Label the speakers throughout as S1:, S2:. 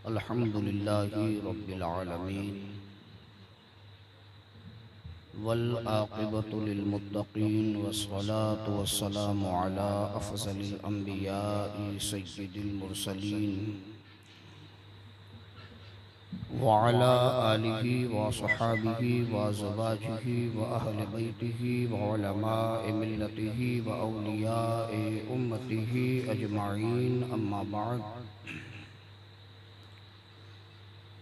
S1: अल्हम्दुलिल्लाहि रब्बिल आलमीन वल आक़िबतु लिल मुत्तक़ीन वस्सलातु वस्सलामु अला अफ़ज़लिल अंबियाइ सय्यिदिल मुरसलीन व अला आलिहि व सहाबिहि व अज़वाजिहि व अहलि बैतिहि व उलमाए मिल्लतिहि व औलियाए उम्मतिहि अजमाईन अम्मा बाद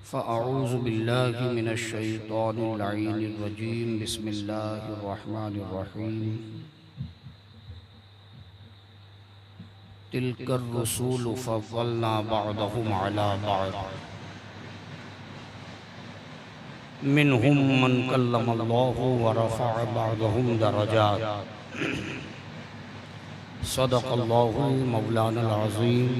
S1: फ़अऊज़ु बिल्लाहि मिनश शैतानिर लईनिर रजीम बिस्मिल्लाहिर रहमानिर रहीम तिल्कर रसूल फ़ज़्ज़लना बअदहुम अला बअद मिनहुम मन कल्लमल्लाहु व रफ़अ बअदहुम दरजात सदक़ल्लाहुल मौलानाल अज़ीम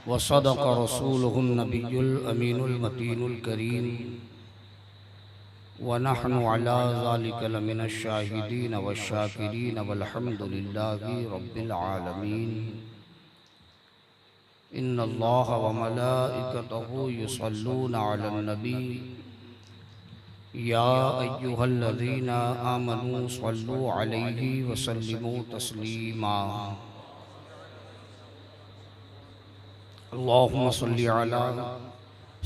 S1: व सदक़ रसूलुहुन नबियुल अमीनुल मतीनुल करीम व नहनु अला ज़ालिका लमिनश शाहिदीन वश्शाकिरीन वल्हम्दुलिल्लाहि रब्बिल आलमीन। इन्नल्लाह व मलाइकतहु युसल्लूना अलन नबी या अय्युहल्लज़ीना आमनू सल्लू अलैहि व सल्लिमू तस्लीमा। अल्लाहुम्मा सल्लि अला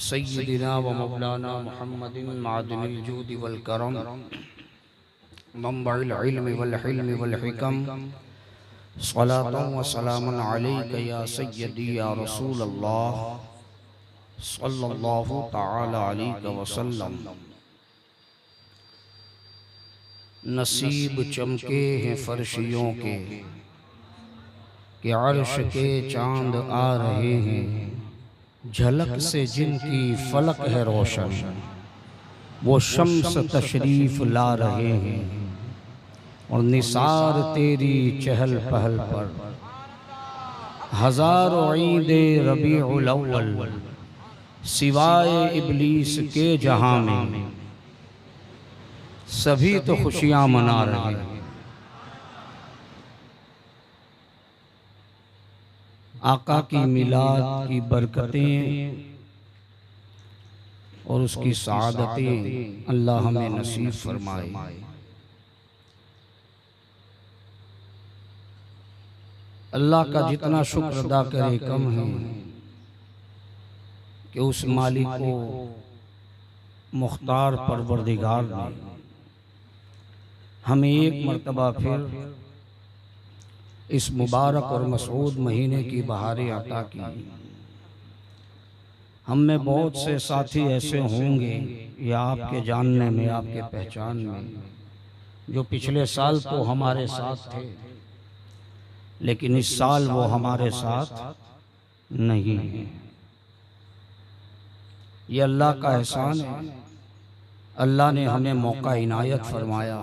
S1: सय्यिदिना व मौलाना मुहम्मदिन मादिनिल जूदि वल करम मंबइल इल्मि वल हिल्मि वल हिकम सलातन व सलामन अलैका या सय्यदी या रसूल अल्लाह सल्लल्लाहु तआला अलैहि वसल्लम। नसीब चमके हैं फर्शियों के कि अर्श के चांद आ रहे हैं, झलक से जिनकी फलक है रोशन वो शम्स तशरीफ ला रहे हैं। और निसार तेरी चहल पहल पर हजारों ईदे रबीउल अव्वल सिवाय इब्लीस के जहां में सभी तो खुशियां मना रहे हैं। आका की मिलाद की बरकतें और उसकी सआदतें अल्लाह हमें नसीब फरमाए। अल्लाह का जितना शुक्र अदा करे कम है कि उस मालिक को मुख्तार परवरदिगार ने हमें एक मर्तबा फिर इस मुबारक और मसऊद महीने की बहारें अता की। हम में बहुत से साथी ऐसे होंगे या आपके जानने में, आपके पहचान में, जो पिछले साल तो हमारे साथ थे लेकिन इस साल वो हमारे साथ नहीं है। ये अल्लाह का एहसान है। अल्लाह ने हमें मौका इनायत फरमाया,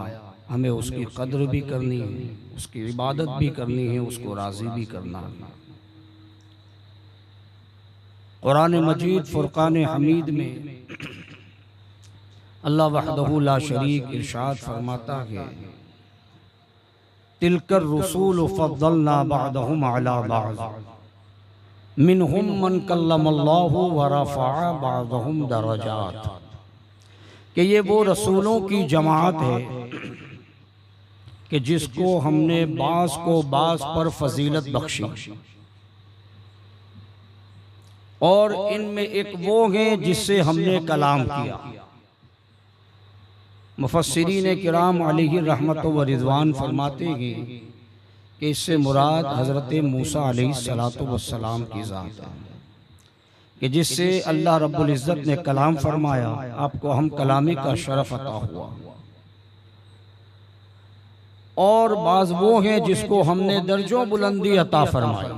S1: हमें उसकी कद्र भी करनी है, उसकी इबादत भी करनी है, उसको राज़ी भी करना है। कुरान मजीद फुरकान हमीद में अल्लाह वहदहु ला शरीक इरशाद फरमाता है, तिलकर रसूल फद्दलना बअदहुम अला बअद मिनहुम मन कल्लमल्लाहु व रफ़अ बअदहुम दरजात। कि ये वो रसूलों की जमात है कि जिसको हमने बास को बास पर फजीलत बख्शी, और इनमें एक वो है जिससे हमने कलाम किया। मुफस्सिरीन किराम अलैहि रहमत व रिज़वान फरमाते हैं कि इससे मुराद हज़रत मूसा अलैहिस्सलातु वस्सलाम की ज़ात है कि जिससे अल्लाह रब्बुल इज़्ज़त ने कलाम फरमाया, आपको हम कलामी का शरफ अता हुआ। और बाज़ वो हैं जिसको हमने दर्जों बुलंदी अता फरमाई।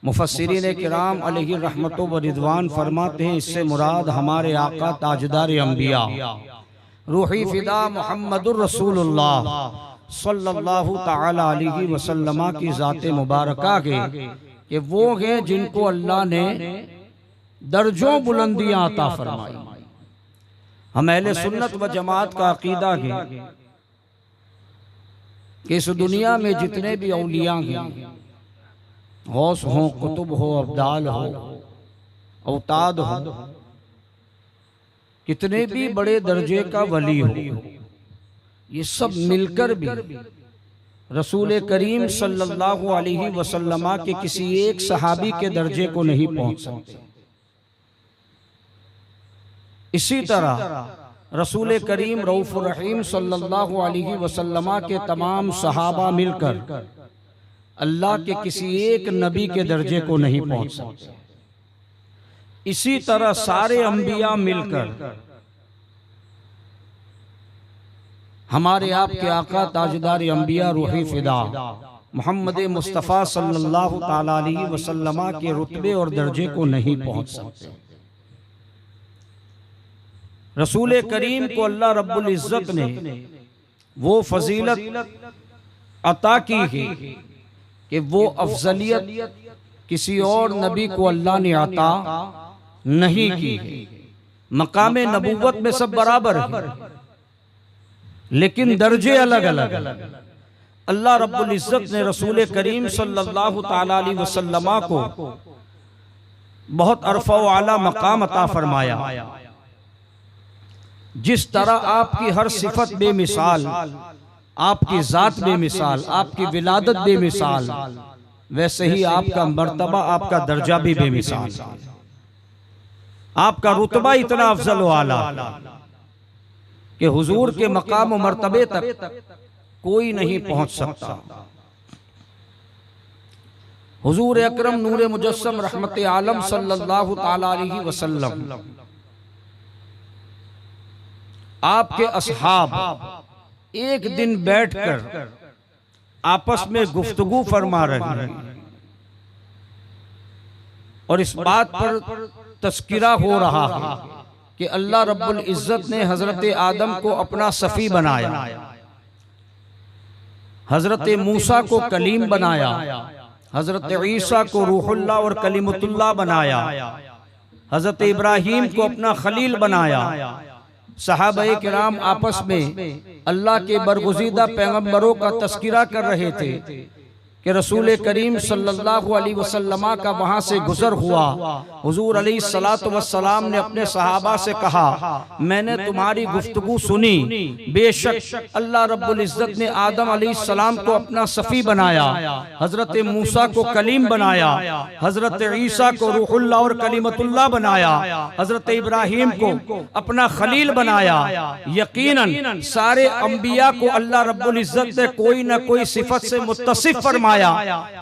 S1: मुफस्सिरीन किराम अलैहि रहमत व रिज़वान फरमाते हैं इससे मुराद हमारे आका ताजदार अंबिया रूही फिदा मुहम्मदुर रसूलुल्लाह सल्लल्लाहु तआला अलैहि वसल्लम की ज़ात मुबारका के कि वो हैं जिनको अल्लाह ने दर्जों बुलंदियां अता फरमाई। हम अहले सुन्नत व जमात का अकीदा है कि इस दुनिया में जितने भी औलिया हैं गौस हो, कुतुब हो, अब्दाल हो, औताद हो, कितने भी बड़े दर्जे का वली हो, ये सब मिलकर भी रसूल करीम सल्लल्लाहु अलैहि वसल्लम के किसी एक सहाबी के दर्जे को नहीं पहुंच सकते। इसी तरह रसूल करीम रऊफ़ुर रहीम सल्लल्लाहु अलैहि वसल्लम के तमाम सहाबा मिलकर अल्लाह के किसी एक नबी के दर्जे को नहीं पहुंच सकते। इसी तरह सारे अंबिया मिलकर हमारे आपके आका ताजदार अंबिया रूही फिदा मोहम्मद मुस्तफ़ा सल्लल्लाहु ताला अलैहि वसल्लम के रुतबे और दर्जे को नहीं पहुंच सकते। रसूल करीम को अल्लाह रब्बुल इज़्ज़त ने वो फजीलत अता की है कि वो अफजलियत किसी और नबी को अल्लाह ने अता नहीं की है। मकाम नबूवत में सब बराबर है, लेकिन दर्जे अलग अलग। अल्लाह रब्बुल इज़्ज़त ने रसूल करीम सल्लल्लाहु ताला अलैहि वसल्लम को बहुत अरफ़ा व आला मकाम अता फरमाया। जिस तरह आपकी हर सिफत बेमिसाल, आपकी जात बेमिसाल, आपकी विलादत बेमिसाल, वैसे ही आपका मर्तबा, आपका दर्जा भी बेमिसाल। आपका रुतबा इतना अफजल व आला कि हुजूर के मकाम व मर्तबे तक कोई नहीं पहुंच सकता। हुजूर अकरम नूर मुजस्सम रहमत आलम सल्लल्लाहु ताला अलैहि वसल्लम आपके असहाब एक दिन बैठकर आपस में गुफ्तगू फरमा रहे हैं और इस बात पर तस्किरा हो रहा है कि अल्लाह रब्बुल इज़्ज़त ने हजरत आदम को अपना सफ़ी बनाया, हजरत मूसा को कलीम बनाया, हजरत ईसा को रूहुल्लाह और कलीमुतुल्लाह बनाया, हजरत इब्राहीम को अपना खलील बनाया। सहाबाए किराम आपस में अल्लाह के बरगुज़ीदा पैगंबरों का तस्किरा कर रहे थे कि रसूल करीम सल्लल्लाहु अलैहि वसल्लम का वहाँ से गुजर हुआ। हुजूर अलैहिस्सलातु वस्सलाम ने अपने सहाबा से कहा, मैंने तुम्हारी गुफ्तगू सुनी, बेशक अल्लाह रब्बुल इज़्ज़त ने आदम अलैहिस्सलाम को अपना सफ़ी बनाया, हज़रत मूसा को कलीम बनाया, हज़रत ईसा को रूहुल्लाह और कलीमतुल्लाह बनाया, हज़रत इब्राहीम को अपना खलील बनाया। यकीनन सारे अंबिया को अल्लाह रब्बुल इज़्ज़त ने कोई न कोई सिफत से मुत्तसिफ फरमाया,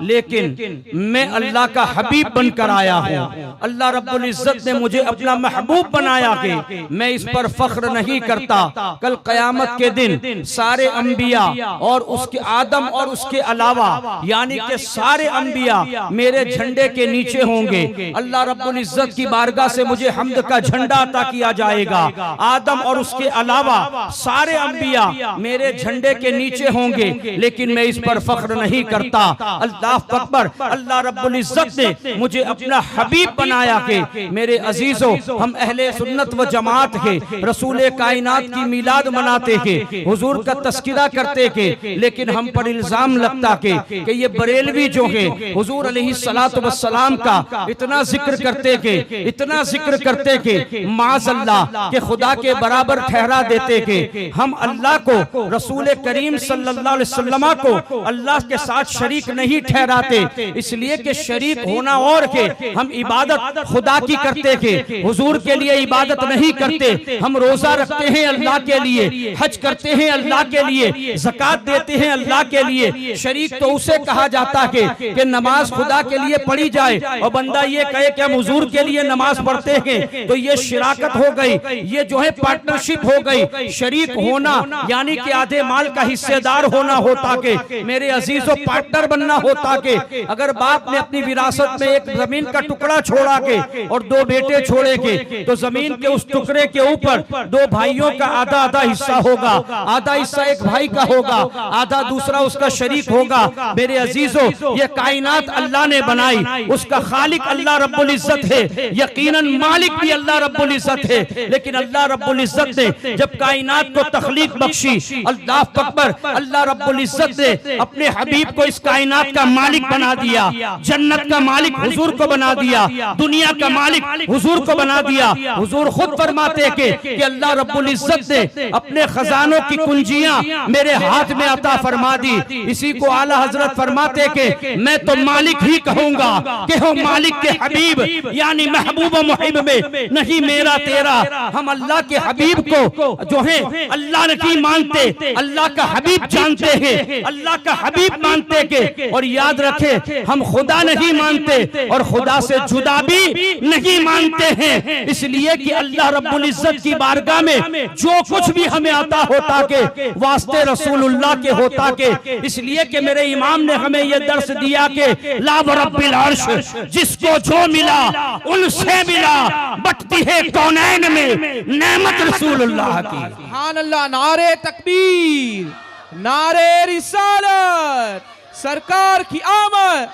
S1: लेकिन मैं अल्लाह का हबीब बनकर आया हूँ। अल्लाह रब्बुल इज़्ज़त ने मुझे अपना महबूब बनाया कि मैं इस पर फख्र नहीं करता। कल क़यामत के दिन सारे अंबिया और उसके आदम और उसके अलावा यानी कि सारे अंबिया मेरे झंडे के नीचे होंगे। अल्लाह रब्बुल इज़्ज़त की बारगाह से मुझे हम्द का झंडा अता किया जाएगा। आदम और उसके अलावा सारे अंबिया मेरे झंडे के नीचे होंगे, लेकिन मैं इस पर फख्र नहीं करता। अल्लाह अकबर, अल्लाह रब्बुल इज़्ज़त ने मुझे अपना हबीब बनाया कि मेरे अजीजों, हम अहले सुन्नत व जमात के रसूल कायनात की मिलाद मनाते के, हुजूर का तस्किरा करते के, लेकिन हम पर इल्जाम लगता कि ये बरेलवी जो है हुजूर अलैहिस्सलातु वस्सलाम का इतना जिक्र करते के, इतना जिक्र करते के माज़अल्लाह के खुदा के बराबर ठहरा देते के हम अल्लाह को, रसूल करीम सल्लल्लाहु अलैहि वसल्लम को अल्लाह के साथ शरीक नहीं ठहराते। इसलिए कि शरीक होना और के हम इबादत खुदा की करते के, हुजूर के लिए इबादत नहीं करते। हम रोजा रखते हैं अल्लाह के लिए, हज करते हैं अल्लाह के लिए, ज़कात देते हैं अल्लाह के लिए। शरीक तो उसे कहा जाता है कि नमाज खुदा के लिए पढ़ी जाए और बंदा ये कहे कि हम हुजूर के लिए नमाज पढ़ते हैं, तो ये शिराकत हो गई, ये जो है पार्टनरशिप हो गई। शरीक होना यानी कि आधे माल का हिस्सेदार होना होता के मेरे अजीजों, पार्टनर बनना होता के अगर बाप ने अपनी विरासत में एक जमीन का टुकड़ा छोड़ा के और दो बेटे छोड़े के, तो जमीन के उस टुकड़े के ऊपर दो भाइयों का आधा आधा हिस्सा होगा। आधा हिस्सा एक भाई का होगा, आधा दूसरा उसका शरीक होगा। मेरे अजीजों, ये कायनात अल्लाह ने बनाई, उसका खालिक अल्लाह रब्बुल इज़्ज़त है, यकीनन मालिक भी अल्लाह रब्बुल इज़्ज़त है। लेकिन अल्लाह रब्बुल इज़्ज़त ने जब कायनात को तख्लीक बख्शी, अल्लाह अकबर, अल्लाह रब्बुल इज़्ज़त ने अपने हबीब को इस कायनात का मालिक बना दिया, जन्नत का मालिक हुजूर को बना दिया, दुनिया का मालिक हुजूर को बना दिया। हुजूर खुद फरमाते कि अल्लाह रब्बुल इज्जत ने अपने खजानों की कुंजियां मेरे हाथ में अता फरमा दी। इसी को आला हजरत फरमाते कि मैं तो मालिक ही कहूंगा कि हो मालिक के हबीब, यानी महबूब मुहिब में नहीं मेरा तेरा। हम अल्लाह के हबीब को जो है अल्लाह नहीं मानते, अल्लाह का हबीब जानते हैं, अल्लाह का हबीब मानते के। और याद रखे, हम खुदा नहीं मानते और खुदा से जुदा भी नहीं मानते हैं, इसलिए कि अल्लाह रब्बुल इज्जत की बारगाह में जो कुछ भी हमें आता होता के वास्ते रसूलुल्लाह के होता के। इसलिए कि मेरे इमाम ने हमें यह दर्श दिया कि ला रब्बिल अर्श, जिसको जो मिला उनसे मिला, बटती है कौनैन में नेमत रसूलुल्लाह की।
S2: सुभान अल्लाह, नारे तकबीर, नारे रिसालत, सरकार की आमद,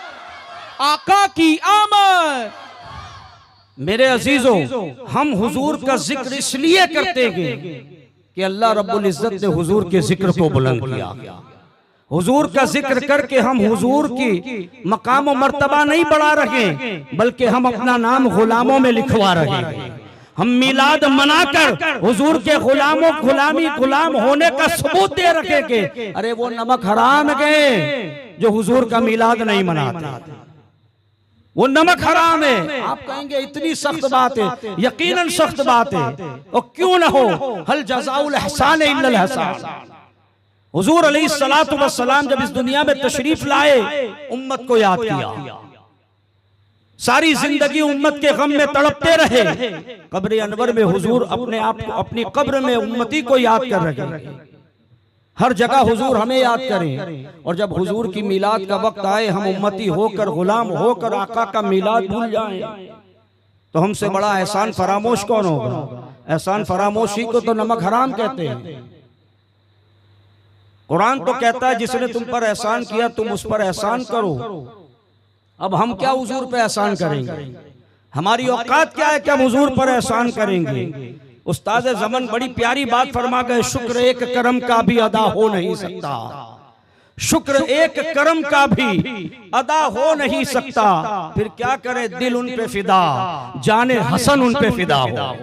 S2: आका की आमद।
S1: मेरे अजीजों, हम हुजूर का जिक्र इसलिए करते हैं कि अल्लाह रब्बुल इज्जत ने हुजूर के जिक्र को बुलंद किया। हुजूर का जिक्र करके हम हुजूर की मकाम और मर्तबा नहीं बढ़ा रहे, बल्कि हम अपना नाम गुलामों में लिखवा रहे हैं। हम मिलाद मनाकर हुजूर के गुलाम होने का सबूत दे रखे के अरे वो नमक हराम गए जो हुजूर का मिलाद नहीं मनाते, वो नमक हराम है। आप कहेंगे इतनी सख्त बात है, यकीनन सख्त बात है, और क्यों ना हो, हल जज़ाउल एहसान इल्लल एहसान। हुजूर अलैहिस्सलातु वस्सलाम जब इस दुनिया में तशरीफ लाए, उम्मत को याद किया, सारी जिंदगी उम्मत के गम में तड़पते रहे। कब्र अनवर में हुजूर अपने आप को, अपनी कब्र में उम्मती को याद कर रहे हैं। हर जगह हुजूर हमें याद करें, और जब हुजूर की मिलाद का वक्त आए, हम उम्मती होकर, गुलाम होकर आका का मिलाद भूल जाएं, तो हमसे बड़ा एहसान फरामोश कौन होगा? एहसान फरामोशी को तो नमक हराम कहते हैं। कुरान तो कहता है जिसने तुम पर एहसान किया तुम उस पर एहसान करो। अब हम क्या हुजूर पे एहसान करेंगे? हमारी औकात क्या है कि हम हुजूर पर एहसान करेंगे? उस्ताद ज़मन बड़ी प्यारी बात फरमा गए, शुक्र एक करम का भी अदा हो नहीं सकता, शुक्र एक करम का भी अदा हो नहीं सकता। फिर क्या करे, दिल उन पे फिदा, जाने हसन उन पे फिदा हो,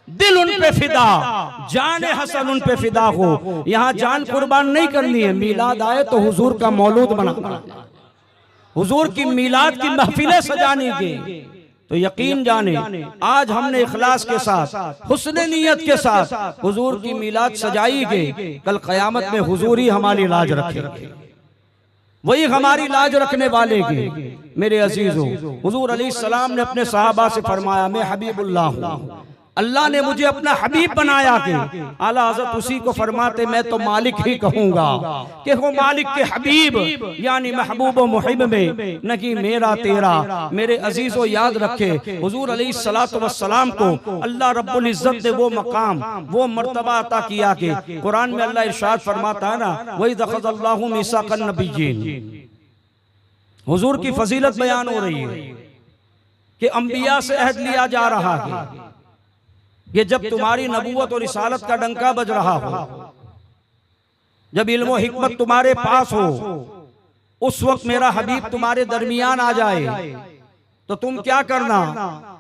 S1: दिल उन पे फिदा, जाने हसन उन पे फिदा हो। यहाँ जान कुर्बान नहीं करनी है, मिलाद आए तो हुजूर का मौलूद बनाना, हुजूर की मिलाद की महफिलें सजानी की। तो यकीन जाने आज हमने इखलास के साथ, हुस्न नीयत के साथ हुजूर की मिलाद सजाई गई, कल क़यामत में हुजूर ही हमारी लाज रखेंगे, वही हमारी लाज रखने वाले के। मेरे अजीजों, हुजूर अलैहिस्सलाम ने अपने सहाबा से फरमाया, मैं हबीबुल्लाह हूँ, अल्लाह ने मुझे अपना हबीब बनाया के। आला हज़रत उसी को फरमाते, मैं तो मालिक ही कहूंगा कि हो मालिक के हबीब, यानी महबूब मुहिब में नहीं मेरा तेरा। मेरे अजीजों, याद रखे, हुजूर अलैहिस्सलातु वस्सलाम को अल्लाह रब्बुल इज्जत ने वो मकाम, वो मर्तबा अता किया कि कुरान में अल्लाह इरशाद फरमाता है ना, वही दख़ज़ल्लाहु मीसाक़न नबिय्यीन। हुजूर की फजीलत बयान हो रही है कि अंबिया से अहद लिया जा रहा है कि जब तुम्हारी नबूवत और रिसालत का डंका बज रहा हो, जब इल्म और हिकमत तुम्हारे पास हो, उस वक्त मेरा हबीब तुम्हारे दरमियान आ जाए तो तुम क्या करना?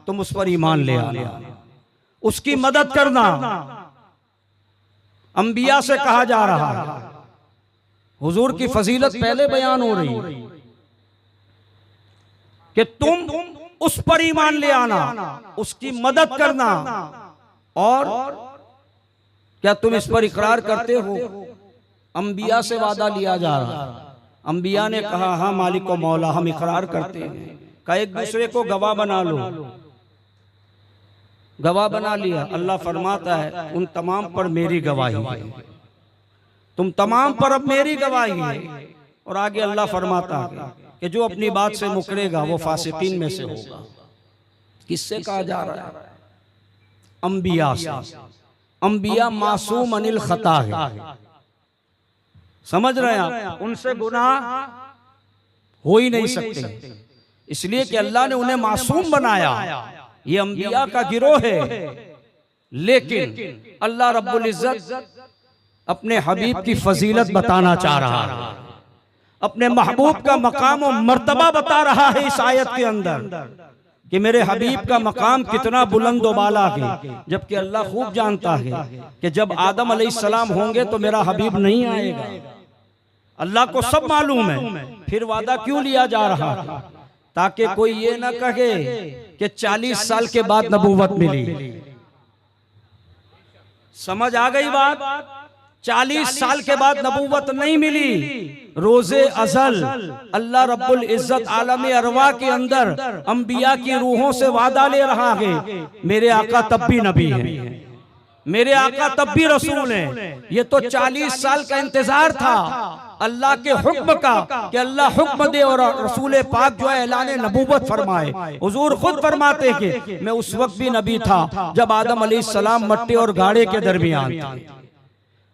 S1: तुम उस पर ईमान ले आना, उसकी मदद करना। अंबिया से कहा जा रहा है, हुजूर की फजीलत पहले बयान हो रही कि तुम उस पर ईमान ले आना, उसकी मदद करना। और क्या तुम इस पर इकरार करते हो? अंबिया से वादा लिया जा रहा है। अंबिया ने कहा, हाँ मालिक व मौला, हम इकरार करते हैं। कहा एक दूसरे को गवाह बना लो, गवाह बना लिया। अल्लाह फरमाता है, उन तमाम पर मेरी गवाही है, तुम तमाम पर अब मेरी गवाही है। और आगे अल्लाह फरमाता है कि जो अपनी बात से मुकरेगा वो फासिकीन में से होगा। किससे कहा जा रहा है? अंबिया से। अंबिया मासूम अनिल खता है, समझ रहे हैं आप? उनसे गुनाह हो ही नहीं सकते, इसलिए कि अल्लाह ने उन्हें मासूम बनाया। ये अंबिया का गिरोह है, लेकिन अल्लाह रब्बुल इज्जत अपने हबीब की फजीलत बताना चाह रहा है, अपने महबूब का मकाम और मर्तबा बता रहा है इस आयत के अंदर कि मेरे हबीब का मकाम कितना बुलंद बाला है। जबकि अल्लाह खूब जानता है कि जब आदम अलैहिस्सलाम होंगे तो मेरा हबीब नहीं आएगा। अल्लाह को सब मालूम है, फिर वादा क्यों लिया जा रहा है? ताकि कोई ये ना कहे कि 40 साल के बाद नबूवत मिली। समझ आ गई बात? 40 साल के बाद नबूवत नहीं मिली। रोजे अज़ल अल्लाह रब्बुल इज्जत आलम अरवा के अंदर अंबिया की रूहों से वादा ले रहा है, मेरे आका तब भी नबी हैं, मेरे आका तब भी रसूल हैं। ये तो 40 साल का इंतजार था अल्लाह के हुक्म का कि अल्लाह हुक्म दे और रसूल पाक जो है ऐलान नबूवत फरमाए। हुजूर खुद फरमाते कि मैं उस वक्त भी नबी था जब आदम अलैहिस्सलाम मट्टी और गाड़े के दरमियान थे,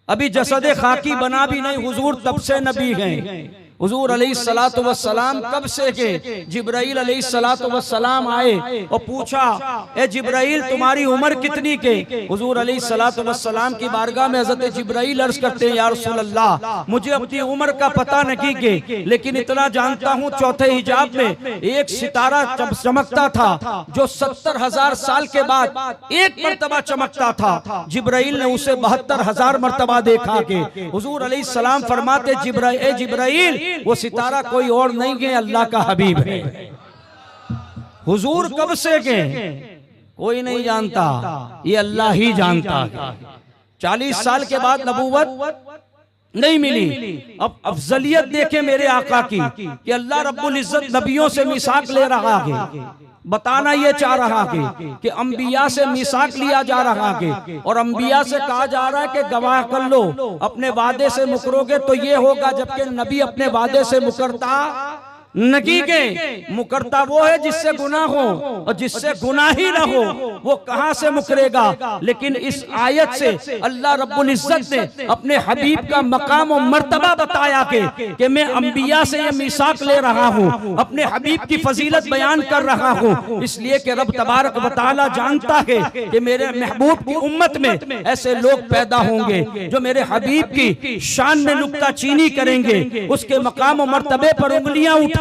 S1: अभी जसद खाकी बना भी नहीं, हुजूर तब से नबी हैं। हुजूर अलैहिस्सलातु वस्सलाम कब से के जिब्राइल अलैहिस्सलातु वस्सलाम आए और पूछा, ए जिब्राइल तुम्हारी उम्र कितनी के? हुजूर अलैहिस्सलातु वस्सलाम की बारगाह में हज़रत जिब्राइल अर्ज करते हैं, या रसूल अल्लाह मुझे अपनी उम्र का पता नहीं के, लेकिन इतना जानता हूँ चौथे हिजाब में एक सितारा चमकता था जो 70,000 साल के बाद एक मर्तबा चमकता था। जिब्राइल ने उसे 72,000 मर्तबा देखा के हुजूर अलैहिस्सलाम फरमाते, जिब्राइल वो सितारा कोई और नहीं है, अल्लाह का हबीब है। हुजूर कब से के कोई नहीं जानता, ये अल्लाह ही जानता है। 40 साल के बाद नबूवत नहीं मिली। अब अफजलियत देखे मेरे आका की कि अल्लाह रब्बुल इज्जत नबियों से मिसाक ले रहा है। बताना ये चाह रहा है कि अंबिया से मिसाक लिया जा रहा है और अंबिया से कहा जा रहा है कि गवाह कर लो, अपने वादे से मुकरोगे तो ये होगा, जबकि नबी अपने वादे से मुकरता नहीं के। मुकरता वो है जिससे गुनाह हो, और जिससे गुनाह ही ना हो वो कहां से मुकरेगा। लेकिन इस आयत से अल्लाह रब्बुल इज्जत ने अपने हबीब का मकाम और मर्तबा बताया कि मैं अंबिया से ये मिसाक ले रहा हूं, अपने हबीब की फजीलत बयान कर रहा हूं, इसलिए कि रब तबारक व तआला जानता है कि मेरे महबूब की उम्मत में ऐसे लोग पैदा होंगे जो मेरे हबीब की शान में नुक्ताचीनी करेंगे, उसके मकाम और मर्तबे पर उंगलियां उठाएंगे।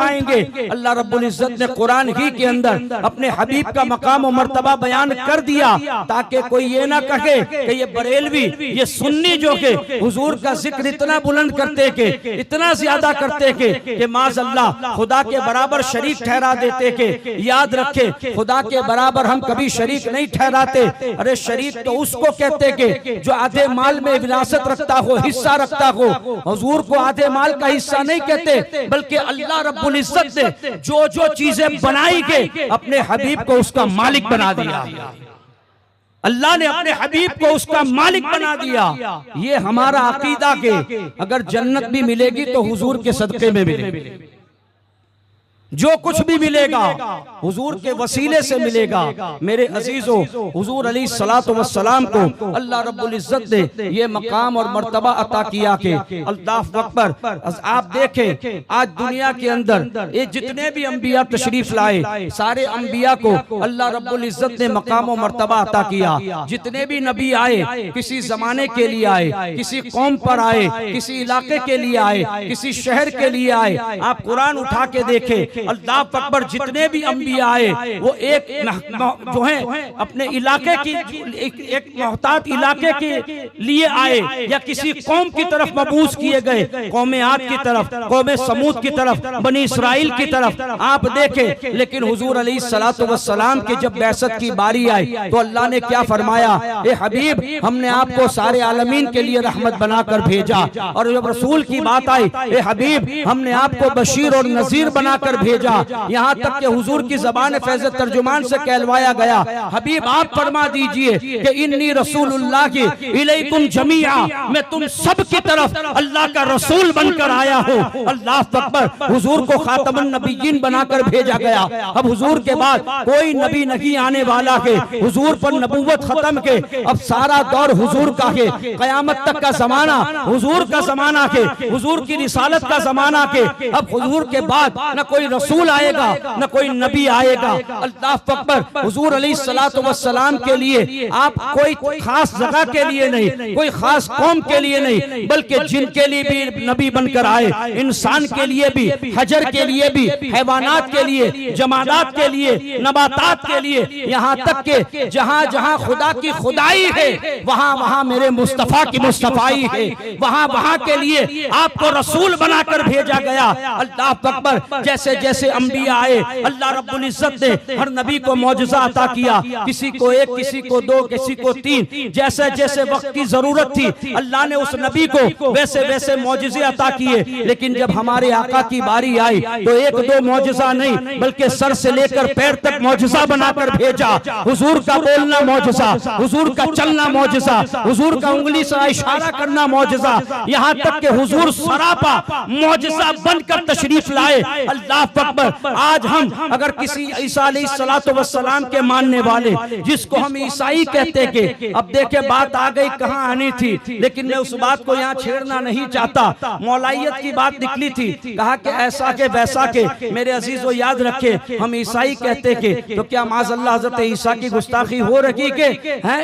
S1: अल्लाह रब्बुल इज्जत ने कुरान ही के अंदर अपने हबीब का मकाम और मर्तबा बयान कर दिया ताकि कोई ये ना कहे कि ये बरेलवी, ये सुन्नी जो के हुजूर का जिक्र इतना बुलंद करते के, इतना ज्यादा करते कि माज़अल्लाह खुदा के बराबर शरीक ठहरा देते के। याद रखे, खुदा के बराबर हम कभी शरीक नहीं ठहराते। अरे शरीक तो उसको कहते के जो आधे माल में विरासत रखता हो, हिस्सा रखता हो। हुजूर को आधे माल का हिस्सा नहीं कहते, बल्कि अल्लाह रब्बुल इज्जत ने जो जो चीजें बनाई के अपने हबीब को उसका मालिक बना दिया। अल्लाह ने अपने हबीब को उसका मालिक बना दिया। ये हमारा अकीदा के अगर जन्नत भी मिलेगी तो हुजूर के सदके में मिलेगी। जो कुछ भी मिलेगा हुजूर के वसीले से मिलेगा। मेरे अजीजों, हुजूर अलैहिस्सलातु वस्सलाम को अल्लाह रब्बुल इज्जत ने ये मकाम और मर्तबा अता किया के अल्लाह अकबर। आप देखें आज दुनिया के अंदर ये जितने भी अंबिया तशरीफ लाए, सारे अंबिया को अल्लाह रब्बुल इज्जत ने मकाम और मर्तबा अता किया। जितने भी नबी आए किसी जमाने के लिए आए, किसी कौम पर आए, किसी इलाके के लिए आए, किसी शहर के लिए आए। आप कुरान उठा के देखें, अल्लाह अकबर, जितने भी अंबिया आए वो एक जो है अपने इलाके की एक मोहताज इलाके के लिए आए या किसी कौम की तरफ मबूस किए गए, कौम आद की तरफ, कौम समूद की तरफ, बनी इसराइल की तरफ। आप देखें, लेकिन हुजूर अलैहिस्सलातु वस्सलाम की जब बैसत की बारी आई तो अल्लाह ने क्या फरमाया, ए हबीब हमने आपको सारे आलमीन के लिए रहमत बनाकर भेजा। और जब रसूल की बात आई, ए हबीब हमने आपको बशीर और नजीर बनाकर भेजा। यहाँ तक कि हुजूर की ज़बान फैज़ तर्जुमान से कहलवाया गया, हबीब आप फरमा दीजिए कि इन्नी रसूलुल्लाह की इलैकुम जमीआ, मैं तुम सब की तरफ अल्लाह का रसूल बनकर आया हूँ। अल्लाह अकबर, हुजूर को खातमुन नबिय्यीन बनाकर भेजा गया। अब हुजूर के बाद कोई नबी नहीं आने वाला है। हुजूर पर नबूवत खत्म के अब सारा दौर हुजूर का है। कयामत तक का जमाना हुजूर का जमाना है, हुजूर की रिसालत का जमाना है। अब हुजूर के बाद न कोई रसूल आएगा न कोई नबी आएगा। अल्लाह अकबर। हुजूर अलैहिस्सलातु वस्सलाम के लिए आप कोई खास जगह के लिए नहीं, कोई खास कौम के लिए नहीं, बल्कि जिनके लिए भी नबी बनकर आए, इंसान के लिए भी, हजर के लिए भी, हैवानात के लिए, जमादात के लिए, नबातात के लिए, यहाँ तक के जहाँ जहाँ खुदा की खुदाई है वहाँ वहाँ मेरे मुस्तफा की मुस्तफाई है, वहाँ वहाँ के लिए आपको रसूल बनाकर भेजा गया। अल्लाह अकबर। जैसे जैसे अंबिया आए, अल्लाह रब्बुल इज्जत ने हर नबी को मौजज़ा अता किया, किसी को एक, किसी को दो, किसी को तीन, जैसे जैसे वक्त की जरूरत थी अल्लाह ने उस नबी को वैसे वैसे मौजज़े अता किए। लेकिन जब हमारे आका की बारी आई तो एक दो मौजज़ा नहीं बल्कि सर से लेकर पैर तक मौजज़ा बनाकर भेजा। हुजूर का बोलना मौजज़ा, हुजूर का चलना मौजज़ा, हुजूर का उंगली से इशारा करना मौजज़ा, यहाँ तक कि हुजूर सरापा मौजज़ा बनकर तशरीफ लाए। अल्लाह अकबर। आज हम अगर किसी ईसा अलैहिस्सलातु वस्सलाम के मानने वाले, जिसको हम ईसाई कहते के, अब देखे बात आ गई कहाँ आनी थी, लेकिन मैं उस बात को यहाँ छेड़ना नहीं चाहता। मौलाइयत की बात निकली थी, कहा कि ऐसा के वैसा के। मेरे अजीजों याद रखे, हम ईसाई कहते के तो क्या माज़अल्लाह हज़रत ईसा की गुस्ताखी हो रही के हैं?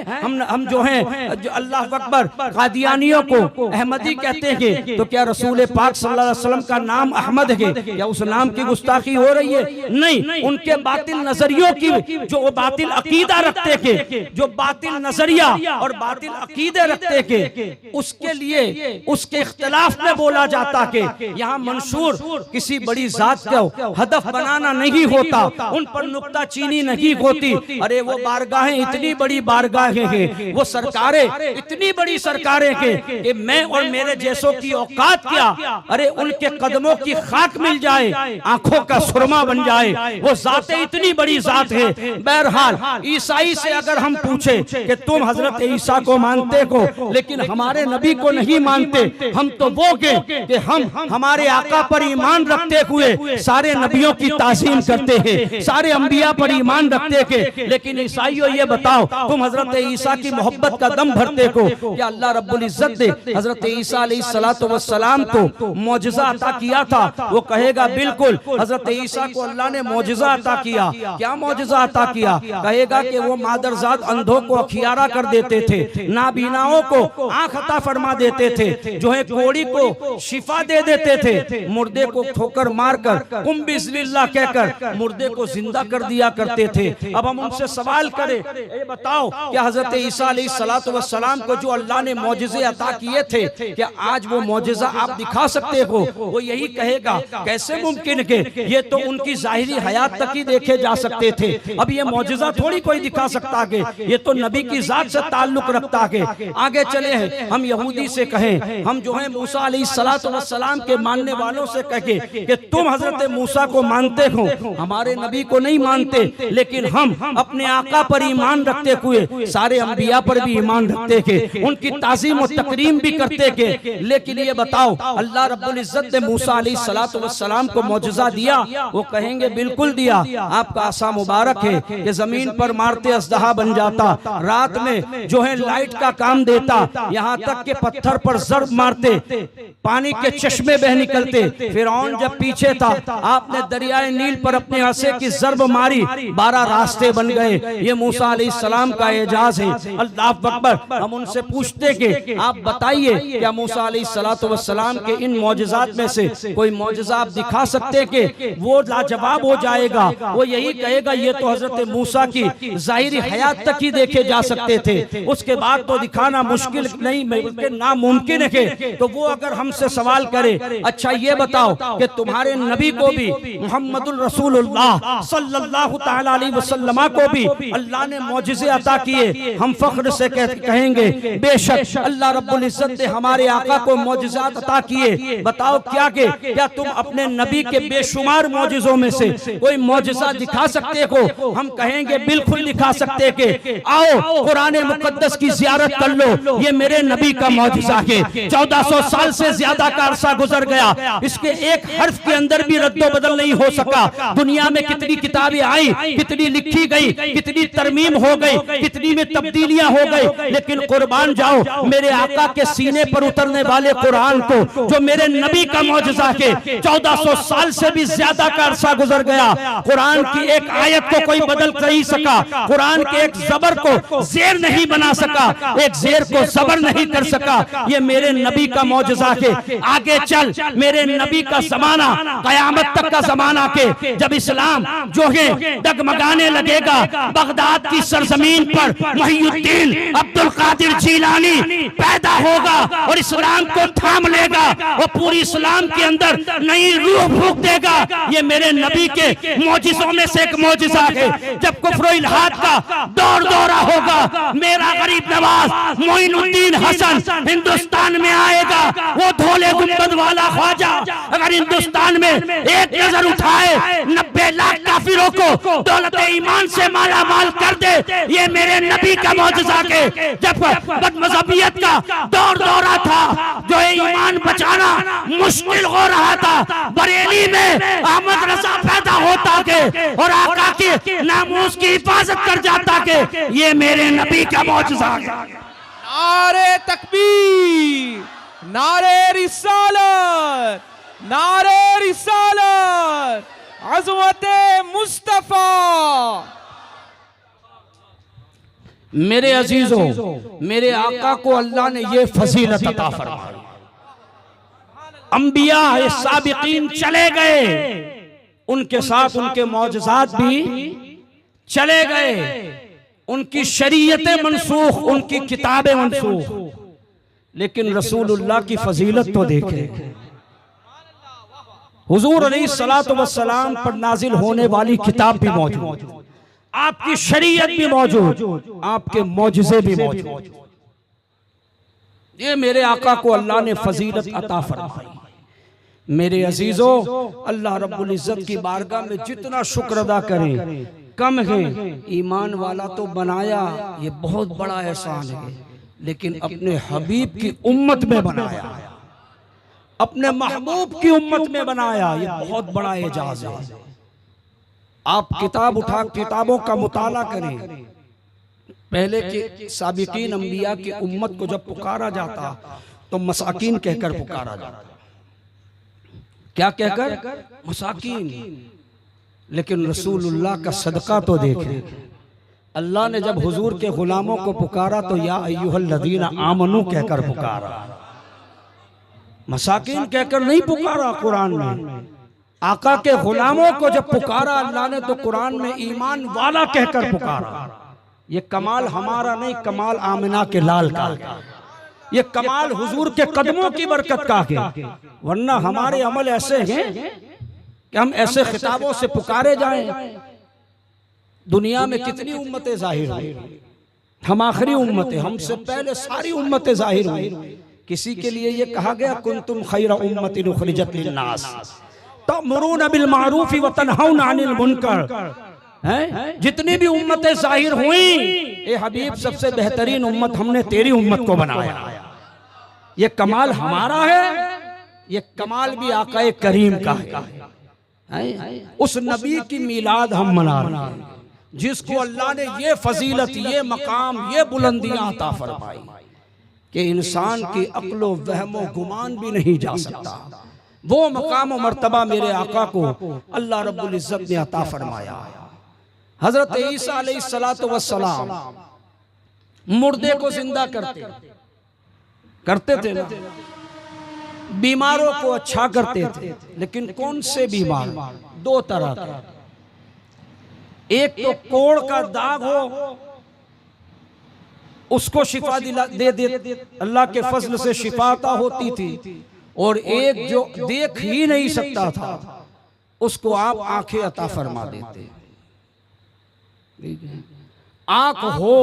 S1: हम जो हैं जो अल्लाह अकबर कादियानियों को अहमदी कहते हैं, तो क्या रसूल पाक सल्लल्लाहु अलैहि वसल्लम का नाम अहमद है, क्या उस नाम की गुस्ताखी हो रही है? नहीं। उनके बातिल नजरियों की, जो बातिल अकीदा रखते के, जो बातिल नजरिया और बातिल अकीदे रखते के, उसके लिए उसके इख्तिलाफ में बोला जाता कि यहाँ मंशूर किसी बड़ी जात को हदफ बनाना नहीं होता, उन पर नुक्ता चीनी नहीं होती। अरे वो बारगाहें इतनी बड़ी बारगाहें हैं, वो सरकारें इतनी बड़ी सरकारें हैं कि मैं और मेरे जैसों की औकात क्या, अरे उनके कदमों की खाक मिल जाए, आंखों का सुरमा बन जाए। वो जातें इतनी बड़ी जात है। बहरहाल ईसाई से अगर हम पूछे कि तुम हजरत ईसा को मानते हो लेकिन हमारे नबी को नहीं मानते, हम तो वो कि हम हमारे आका पर ईमान रखते हुए सारे नबियों की ताज़ीम करते हैं, सारे अंबिया पर ईमान रखते हैं। लेकिन ईसाइयों ये बताओ, तुम हजरत ईसा की मोहब्बत का दम भरते हो क्या? अल्लाह रब्बुल इज्जत ने हजरत ईसा अलैहिस्सलातु वस्सलाम को मौजज़ा अता किया था? वो कहेगा बिल्कुल, हजरत ईसा को अल्लाह ने मौजज़ा अता किया। क्या मौजज़ा अता किया? कहेगा कि वो मादरजात अंधों को अखियारा कर देते थे, नाबीनाओं को आंख अता फरमा देते थे, जो है कोड़ी को शिफा दे देते थे, मुर्दे को ठोकर मारकर कुम बिस्मिल्लाह कहकर मुर्दे को जिंदा कर दिया करते थे। अब हम उनसे सवाल करें, ये बताओ क्या हजरत ईसा अलैहिस्सलातु वस्सलाम को जो अल्लाह ने मौजज़े अता किए थे, क्या आज वो मौजज़ा आप दिखा सकते हो? वो यही कहेगा कैसे मुमकिन के, ये तो उनकी जाहिरी हयात तक ही देखे जा सकते थे, अब ये मौजज़ा थोड़ी कोई दिखा सकता है, ये तो नबी की जात से ताल्लुक रखता है। आगे चले हैं, हम यहूदी से कहें, हम जो है मूसा अलैहिस्सलातु वस्सलाम के मानने वालों से कहें कि तुम हजरत मूसा को मानते हो, हमारे नबी को नहीं मानते, लेकिन हम अपने आका पर ईमान रखते हुए सारे अंबिया पर भी ईमान रखते हैं, उनकी ताज़ीम और तकरीम भी करते हैं। लेकिन ये बताओ, अल्लाह रब्बुल इज्जत ने मूसा अलैहिस्सलातु वस्सलाम को मौजज़ा दिया? वो कहेंगे बिल्कुल दिया। आपका आसा मुबारक है कि जमीन पर मारते अजदहा बन जाता, रात में जो है लाइट का काम देता, यहाँ तक के पत्थर पर ज़र्ब मारते, पानी के चश्मे बह निकलते। फिरौन जब पीछे था, आपने दरियाए नील पर अपने हंसे की ज़र्ब मारी, 12 रास्ते बन गए। ये मूसा अलैहिस्सलाम का एजाज है। अल्लाह अकबर। हम उनसे पूछते कि आप बताइए, क्या मूसा अलैहिस्सलातु वस्सलाम के इन मौजज़ात में से कोई मौजज़ा आप दिखा सकते कि वो लाजवाब हो जाएगा? वो यही कहेगा ये तो हजरत मूसा की जाहिरी हयात तक ही देखे जा सकते थे, उसके बाद तो दिखाना मुश्किल नहीं, बल्कि नामुमकिन है। तो वो अगर हमसे सवाल करे, अच्छा ये बताओ कि तुम्हारे नबी को भी, मुहम्मदुर रसूलुल्लाह सल्लल्लाहु तआला अलैहि वसल्लम को भी अल्लाह ने मौजज़े अता किए, हम फख्र से कहेंगे बेशक अल्लाह रब्बुल इज्जत ने हमारे आका को मौजज़ात अता किए। बताओ क्या तुम अपने नबी के बेशुमार मौजज़ों में से कोई मौजज़ा दिखा सकते हो? हम कहेंगे बिल्कुल दिखा सकते कि आओ कुरान मुकद्दस की ज़ियारत कर लो, ये मेरे नबी का मौजज़ा है। 1400 साल से ज्यादा का अरसा गुजर गया, इसके एक हर्फ के अंदर भी रद्दो बदल नहीं हो सका। दुनिया में कितनी किताबें आई, कितनी लिखी गई, कितनी तरमीम हो गई, कितनी में तब्दीलियां हो गई, लेकिन कुर्बान जाओ मेरे आका के सीने पर उतरने वाले कुरान को, जो मेरे नबी का मौजज़ा है, 1400 साल से भी ज्यादा का अरसा गुजर गया, कुरान की एक आयत को कोई बदल नहीं सका, कुरान के एक जबर को जेर नहीं बना सका, एक जेर को जबर नहीं कर सका। ये मेरे नबी का मौजज़ा है। आगे चल, मेरे नबी का जमाना कयामत तक का जमाना के जब इस्लाम जो है डगमगाने लगेगा, बगदाद की सरजमीन पर मुहीउद्दीन अब्दुल कादिर जीलानी पैदा होगा और इस्लाम को थाम लेगा और पूरी इस्लाम के अंदर नई रूह फूंक देगा। ये मेरे नबी के मौजिज़ों में से एक मौजिज़ा है। जब कुफ्र इल्हाद का दौरा होगा, मेरा गरीब नवाज मोइनुद्दीन हसन हिंदुस्तान में आएगा, वो धोले गुंबद वाला ख्वाजा अगर हिंदुस्तान में एक नजर उठाए 90 लाख काफिरों को दौलत ईमान से माला माल कर दे। ये मेरे नबी का मौजज़ा है। जब बदमज़हबियत का दौरा था, जो ईमान बचाना मुश्किल हो रहा था, बरेली में अहमद रजा पैदा होता के और आका के नामूस की हिफाजत कर जाता के। ये मेरे नबी का मौजज़ा है।
S2: नारे तकबीर, नारे रिसालत, नारे रिसालत, अज़मते मुस्तफा।
S1: मेरे अजीजों, मेरे आका को अल्लाह ने ये फजीलत अता फरमाई। अंबिया साबिकीन चले गए, उनके साथ उनके मौजज़ात भी चले गए, उनकी शरीयतें मनसूख, उनकी किताबें मनसूख, लेकिन रसूलुल्लाह की फजीलत तो देखें। हुजूर अलैहिस्सलातु वस्सलाम पर नाजिल होने वाली किताब भी मौजूद, आपकी शरीयत भी मौजूद, आपके मौजज़े भी मौजूद। ये मेरे आका को अल्लाह ने फजीलत अता फरमाई। मेरे अजीजों, अल्लाह रब्बुल इज्जत की बारगाह में जितना शुक्र अदा करें कम है। ईमान वाला तो बनाया, ये बहुत बड़ा एहसान है, लेकिन अपने हबीब की उम्मत में बनाया, अपने महबूब की उम्मत में बनाया, ये बहुत बड़ा एजाज है। आप किताब उठा किताबों का मुताला करें। पहले के साबिकीन अंबिया की उम्मत को जब पुकारा जाता तो मसाकीन कहकर पुकारा जाता। क्या कहकर? मसाकीन। लेकिन रसूलुल्लाह का सदका तो देखें, अल्लाह ने जब हुजूर के गुलामों को पुकारा तो या अय्युहल्लज़ीना आमनू कहकर पुकारा, मसाकीन कहकर नहीं पुकारा। कुरान में आका के गुलामों को जब पुकारा अल्लाह ने तो कुरान में ईमान वाला कहकर पुकारा। ये कमाल हमारा नहीं, कमाल आमिना के लाल का, ये कमाल हुजूर के कदमों की बरकत का है। वरना हमारे अमल ऐसे हैं कि हम ऐसे खिताबों से पुकारे जाएं। दुनिया में कितनी उम्मतें जाहिर हुई, हम आखिरी उम्मत है, हमसे पहले सारी उम्मतें जाहिर हुई। किसी के लिए ये कहा गया कुंतुम खैरा उम्मतिन उखरिजत लिन्नास तअमुरूना बिल मारूफ व तनहौना अनिल मुनकर। जितनी भी उम्मतें जाहिर हुई, ए हबीब सबसे बेहतरीन उम्मत हमने तेरी उम्मत को बनाया। ये कमाल हमारा है, ये कमाल भी आकाए करीम का है। उस नबी की मीलाद हम मना रहे हैं जिसको अल्लाह ने ये फजीलत, ये मकाम, ये बुलंदियां अता फरमाई कि इंसान की अक्लो वहमो गुमान भी नहीं जा सकता। वो मकाम और मर्तबा मेरे आका को अल्लाह रब्बुल इज्जत ने अता फरमाया। हजरत ईसा अलैहिस्सलातु वस्सलाम मुर्दे को जिंदा करते थे ना, बीमारों को अच्छा करते थे। लेकिन कौन से बीमार? दो तरह के। एक तो कोढ़ का दाग हो, उसको शिफा दे अल्लाह के फजल से शिफाता होती थी। और एक जो देख ही नहीं सकता था, उसको आप आंखें अता फरमा देते। आंख हो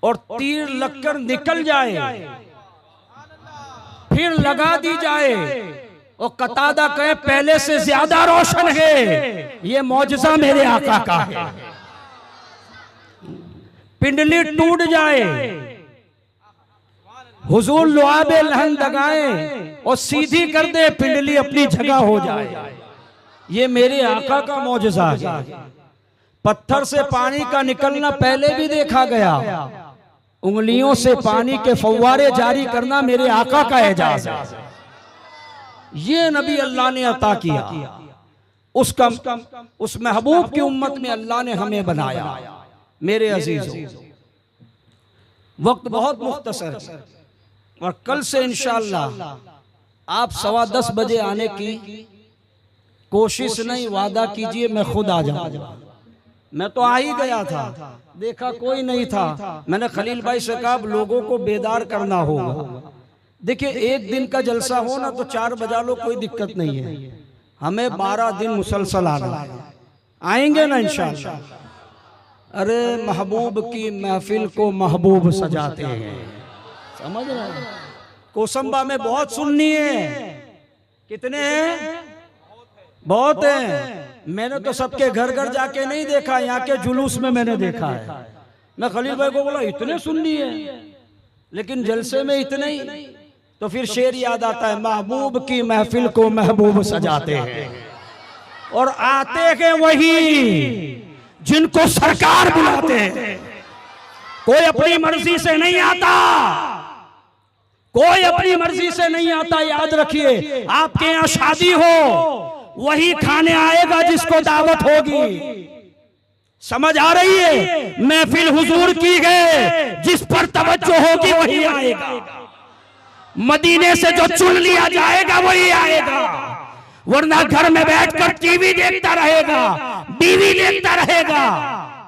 S1: और तीर लगकर निकल जाए, फिर लगा दी जाए और कतादा कहे पहले से ज्यादा रोशन है। ये मौजज़ा मेरे आका का है। पिंडली टूट जाए, हुजूर लुआबे लहन लगाए और सीधी कर दे, पिंडली अपनी जगह हो जाए। ये मेरे आका का मौजज़ा है। पत्थर से पानी का निकलना पहले भी देखा गया, उंगलियों से पानी के फव्वारे जारी करना मेरे आका का एजाज है। ये नबी अल्लाह ने अता किया, उसका उस महबूब की उम्मत में अल्लाह ने हमें बनाया। मेरे अजीजों, वक्त बहुत मुख्तसर है और कल से इंशाअल्लाह आप 10:15 बजे आने की कोशिश नहीं, वादा कीजिए मैं खुद आ जाऊंगा। मैं तो आ ही गया था, देखा कोई नहीं था। मैंने खलील भाई से कहा लोगों को बेदार करना होगा। देखिए एक दिन का जलसा हो ना तो 4 बजा लो, कोई दिक्कत नहीं है। हमें 12 दिन मुसलसल आना, आएंगे ना इंशाअल्लाह। अरे महबूब की महफिल को महबूब सजाते हैं, समझ रहे हैं। कोसंबा में बहुत सुन्नी है, कितने हैं? बहुत हैं। मैंने तो सबके घर घर जाके नहीं देखा, यहाँ के जुलूस में मैंने देखा है। मैं खलील भाई को बोला इतने सुन्नी है, लेकिन जलसे में इतने ही। तो फिर शेर याद आता है, महबूब की महफिल को महबूब सजाते हैं और आते हैं वही जिनको सरकार बुलाते हैं। कोई अपनी मर्जी से नहीं आता, कोई अपनी मर्जी से नहीं आता। याद रखिए, आपके यहाँ शादी हो वही खाने आएगा जिसको दावत होगी। समझ आ रही है? महफिल हुजूर की है, जिस पर तवज्जो होगी वही आएगा। मदीने से जो चुन लिया जाएगा वही आएगा, वरना घर में बैठकर टीवी देखता रहेगा, बीवी देखता रहेगा,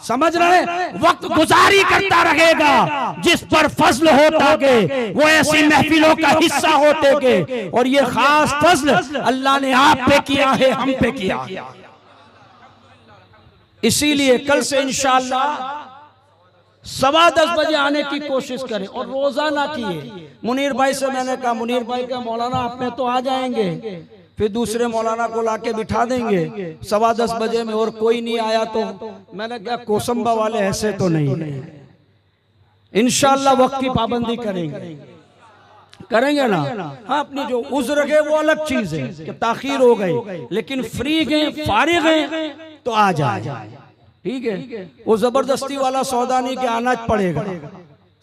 S1: समझ रहे, वक्त गुजारी करता रहेगा। जिस पर फजल होता के वो ऐसी महफिलों का हिस्सा होते के। और ये खास फजल अल्लाह ने आप पे किया है, हम पे किया है। इसीलिए कल से इंशाअल्लाह 10:15 बजे आने की कोशिश करें और रोजाना किए। मुनीर भाई से मैंने कहा, मुनीर भाई का मौलाना आप में तो आ जाएंगे, फिर दूसरे मौलाना को लाके बिठा देंगे 10:15 बजे में, और कोई नहीं आया तो मैंने कहा कोसंबा वाले ऐसे तो नहीं। इंशाअल्लाह वक्त की पाबंदी करेंगे ना। हाँ, अपनी जो उज्र है वो अलग चीज है कि ताखीर हो गई, लेकिन फ्री गए, फारिग हैं तो आ जाए, ठीक है। वो जबरदस्ती वाला सौदा नहीं कि आना पड़ेगा,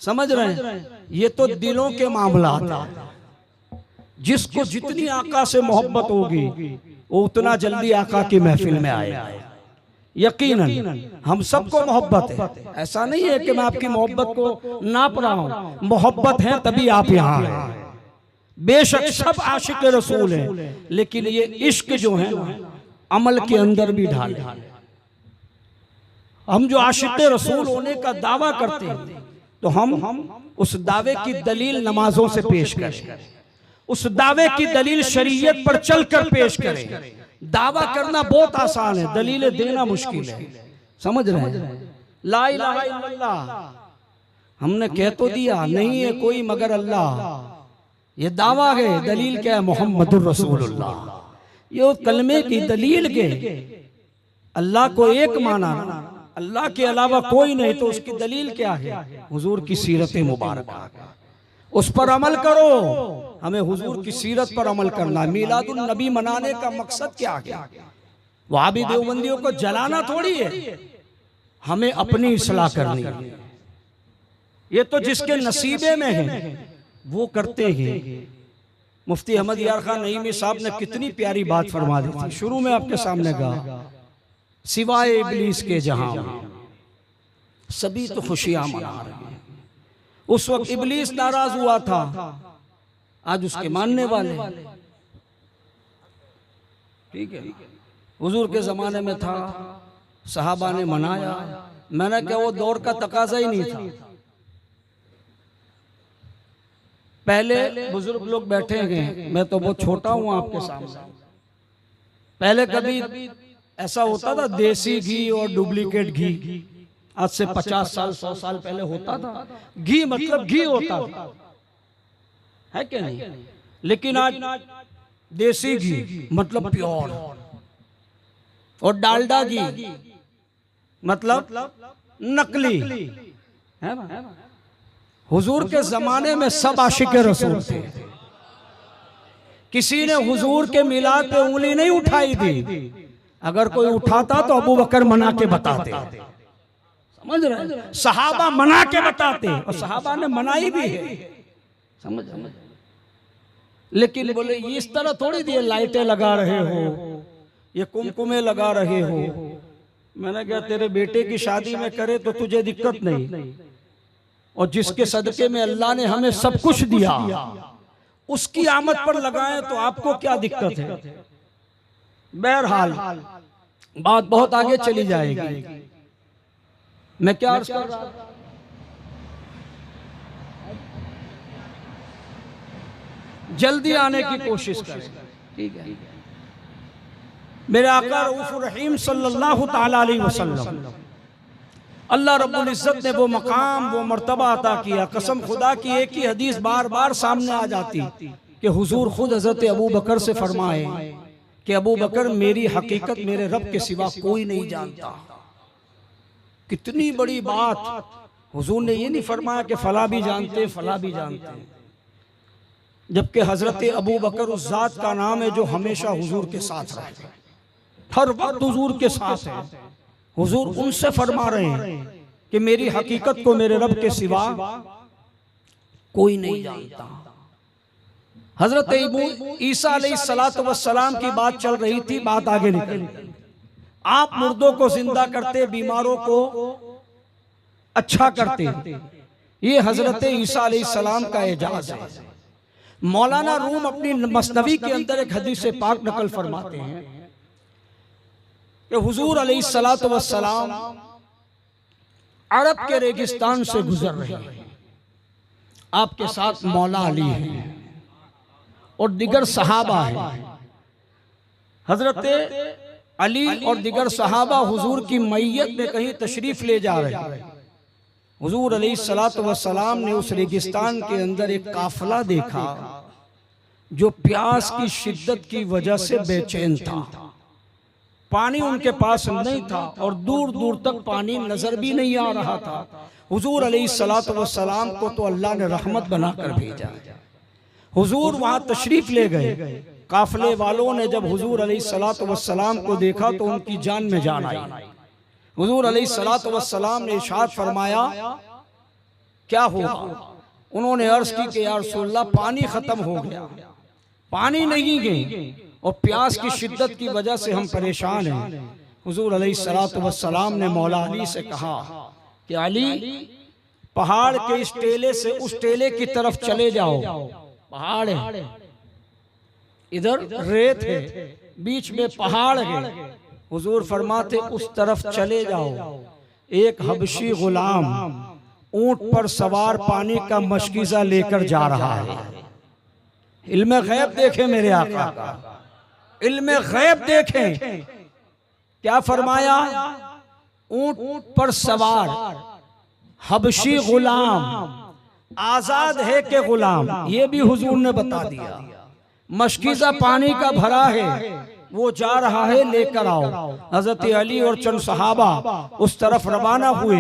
S1: समझ रहे हैं। ये तो दिलों के मामला था। जिसको जितनी आका से मोहब्बत होगी वो उतना जल्दी आका की महफिल में आएगा। यकीनन हम सबको मोहब्बत है, ऐसा नहीं है कि मैं आपकी मोहब्बत को नाप रहा हूं। मोहब्बत है तभी आप यहाँ हैं। बेशक सब आशिक रसूल हैं, लेकिन ये इश्क जो है ना अमल के अंदर भी ढाले। हम जो आशिक रसूल होने का दावा करते हैं तो हम उस दावे की दलील नमाजों से पेश करें, उस दावे की दलील शरीयत पर चलकर पेश करें। दावा करना बहुत आसान है, दलीलें देना मुश्किल है, समझ रहे हैं। ला इलाहा इल्लल्लाह हमने कह तो दिया, नहीं है कोई मगर अल्लाह, ये दावा है। दलील क्या है? मोहम्मदुर रसूलुल्लाह। ये कलमे की दलील के अल्लाह को एक माना, अल्लाह के अलावा कोई नहीं, तो उसकी दलील क्या है? हुजूर की सीरत मुबारक, उस पर अमल करो। हमें हुजूर की सीरत पर अमल करना। मीलादुन नबी मनाने का मकसद क्या है? वहाबी देवबंदियों को जलाना थोड़ी है, हमें अपनी इस्लाह करनी है। ये तो जिसके नसीबे में है वो करते हैं। मुफ्ती अहमद यार खान नईमी साहब ने कितनी प्यारी बात फरमा दी थी। शुरू में आपके सामने कहा, सिवाय इब्लीस के जहां सभी तो खुशियां मना रहे हैं। उस वक्त इब्लीस नाराज हुआ था, आज उसके मानने वाले, ठीक है। हुजूर के जमाने में था, सहाबा ने मनाया। मैंने कहा वो दौर का तकाजा ही नहीं था। पहले बुजुर्ग लोग बैठे हैं, मैं तो बहुत छोटा हूं आपके सामने। पहले कभी ऐसा होता था देसी घी और डुप्लीकेट घी, आज से 50 साल 100 साल पहले होता था। घी मतलब घी होता था, है क्या नहीं? लेकिन आज देसी घी मतलब प्योर, और डालडा घी मतलब नकली, है ना। हुजूर के जमाने में सब आशिक रसूल थे। किसी ने हुजूर के मिलाद पे उंगली नहीं उठाई थी। अगर कोई उठाता तो अबू बकर मना के बताते, समझ रहे? सहाबा मना के बताते, और सहाबा ने मनाई भी है, समझ। लेकिन बोले ये इस तरह थोड़ी दिए लाइटें लगा रहे हो, ये कुमकुमे लगा रहे हो। मैंने कहा तेरे बेटे की शादी में करे तो तुझे दिक्कत नहीं, और जिसके सदके में अल्लाह ने हमें सब कुछ दिया उसकी आमद पर लगाएं तो आपको क्या दिक्कत है। बहरहाल बात बहुत आगे चली जाएगी। मैं क्या अर्ज कर रहा था? जल्दी आने की कोशिश करें, ठीक है। मेरे आका रऊफ़ुर रहीम सल्लल्लाहु ताला अलैहि वसल्लम, अल्लाह रब्बुल इज्जत ने वो मकाम वो मर्तबा अता किया। कसम खुदा की एक ही हदीस बार बार सामने आ जाती कि हुजूर खुद हजरत अबू बकर से फरमाए कि अबू बकर मेरी हकीकत मेरे रब के सिवा कोई नहीं जानता। कितनी बड़ी बात। हुजूर ने ये नहीं फरमाया कि फला भी जानते फला भी जानते, जबकि हजरत अबू बकर उस जात का नाम है जो हमेशा हुजूर के साथ रहते, हर वक्त हुजूर के साथ है। हुजूर उनसे फरमा रहे हैं कि मेरी हकीकत को मेरे रब के सिवा कोई नहीं जानता। हजरत ईसा अलैहिस्सलातु वस्सलाम की बात चल रही थी, बात आगे निकल। आप मुर्दों को जिंदा करते, बीमारों को अच्छा करते, ये हजरत ईसा अलैहिस्सलाम का एजाज है। मौलाना रूम अपनी मसनवी के अंदर एक हदीस पाक नकल फरमाते हैं कि हुजूर अलैहिस्सलातु वस्सलाम अरब के रेगिस्तान से गुजर रहे हैं। आपके साथ मौला अली हैं और दिगर सहाबा हैं। हजरत अली और दिगर सहाबा हुजूर की मैयत में कहीं तशरीफ ले जा रहे हैं। हुजूर अलैहिस्सलातु वस्सलाम ने उस रेगिस्तान के अंदर एक काफिला देखा जो प्यास की शिद्दत की वजह से बेचैन था। पानी उनके पास नहीं था और दूर दूर तक पानी नजर भी नहीं आ रहा था। हुजूर अलैहिस्सलातु वस्सलाम को तो अल्लाह ने रहमत बनाकर भेजा। हुजूर वहां तशरीफ ले गए। काफिले वालों ने जब हुजूर अलैहिस्सलातु वस्सलाम को देखा तो उनकी जान में जान आई। हुजूर अलैहिस्सलातु वस्सलाम ने इरशाद फरमाया क्या हुआ? उन्होंने अर्ज की कि या रसूलल्लाह पानी खत्म हो गया, पानी नहीं गई और प्यास की शिद्दत की वजह से हम परेशान हैं। हुजूर अलैहिस्सलातु वस्सलाम ने मौला अली से कहा कि अली पहाड़ के इस टेले से उस टेले की तरफ चले जाओ। पहाड़ है, इधर रेत है, बीच में पहाड़ है। हुजूर फरमाते उस तरफ चले जाओ। एक हबशी गुलाम ऊंट पर सवार पानी का मशकीजा लेकर जा रहा है। इल्मे गैब देखें मेरे आका का, इल्मे गैब देखें। क्या फरमाया? ऊंट पर सवार हबशी गुलाम, आजाद है के गुलाम, ये भी हुजूर ने बता दिया। मशकीजा पानी का भरा है, वो जा रहा है, लेकर आओ। हजरत अली और चंद सहाबा उस तरफ रवाना हुए।